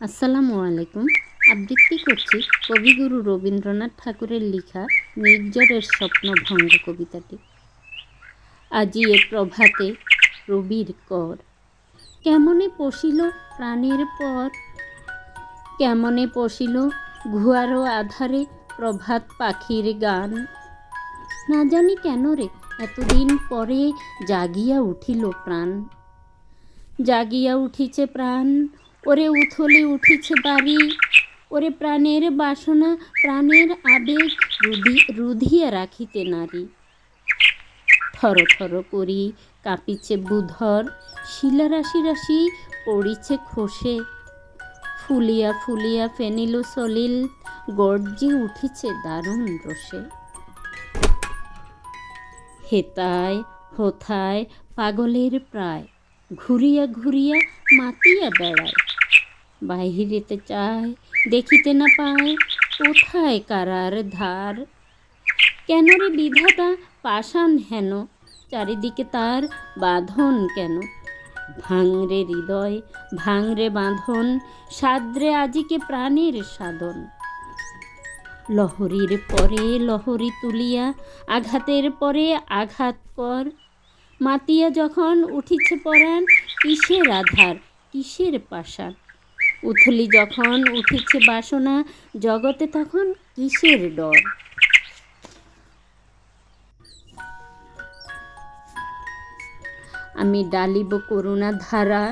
আসসালামু আলাইকুম। আবৃত্তি করছি কবিগুরু রবীন্দ্রনাথ ঠাকুরের লেখা নির্ঝরের স্বপ্নভঙ্গ কবিতাটি। আজি এ প্রভাতে রবির কর, কেমনে পশিল প্রাণের পর, কেমনে পশিল ঘুয়ারো আধারে প্রভাত পাখির গান। না জানি কেন রে এতদিন পরে জাগিয়া উঠিল প্রাণ, জাগিয়া উঠিছে প্রাণ, ওরে উথলে উঠিছে বাড়ি, ওরে প্রাণের বাসনা প্রাণের আবেগ রুধিয়া রাখিতে নারী। থর থর করি কাঁপিছে বুধর, শিলা রাশি রাশি পড়িছে খসে, ফুলিয়া ফুলিয়া ফেনিল সলিল গর্জে উঠিছে দারুণ রসে। হেতায় হোথায় পাগলের প্রায়, ঘুরিয়া ঘুরিয়া মাতিয়া বেড়ায়, বাহিরেতে চায় দেখিতে না পায়, কোথায় কারার ধার। কেন রে বিধাতা পাষাণ হেন, চারিদিকে তার বাঁধন কেন। ভাঙরে হৃদয় ভাঙরে বাঁধন, সাদ্রে আজিকে প্রাণের সাধন। লহরীর পরে লহরী তুলিয়া আঘাতের পরে আঘাত কর, মাতিয়া যখন উঠিছে পরাণ, কিসের আধার কিসের পাষাণ। উথলি যখন উঠিছে বাসনা, জগতে তখন কিসের ডর। আমি ডালিব করুণা ধারা,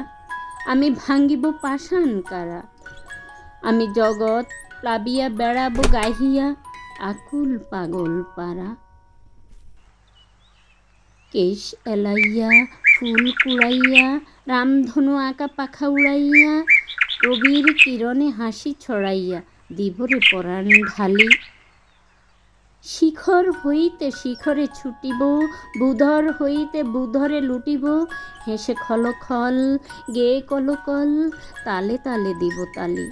আমি ভাঙ্গিব পাষাণ কারা। আমি জগৎ প্লাবিয়া বেড়াবো গাহিয়া, আকুল পাগল পারা। কেশ এলাইয়া ফুল কুড়াইয়া, রামধনু আঁকা পাখা উড়াইয়া, রবির কিরণে হাসি ছড়াইয়া দিবরে পরাণ ঢালি। শিখর হইতে শিখরে ছুটিব, বুধর হইতে বুধরে লুটিব, হেসে খলখল গেয়ে কলকল, তালে তালে দিব তালি।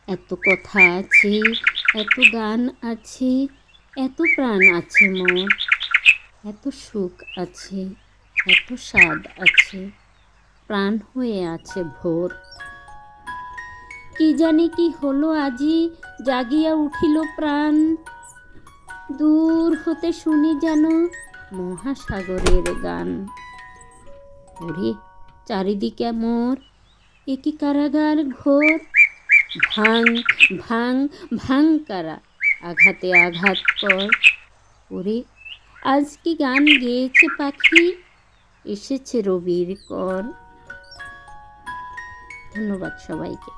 এত কথা আছে, এত গান আছে, এত প্রাণ আছে মোর, এত সুখ আছে, এত স্বাদ আছে, প্রাণ হয়ে আছে ভোর। কি জানি কি হলো আজি, জাগিয়া উঠিল প্রাণ, দূর হতে শুনি যেন মহাসাগরের গান। ওরে চারিদিকে মোর একই কারাগার ঘোর, ভাঙ ভাঙ ভাঙ কারা, আঘাতে আঘাত কর। ওরে আজ কি গান গেয়েছে পাখি, এসেছে রবির কর। ধন্যবাদ সবাইকে।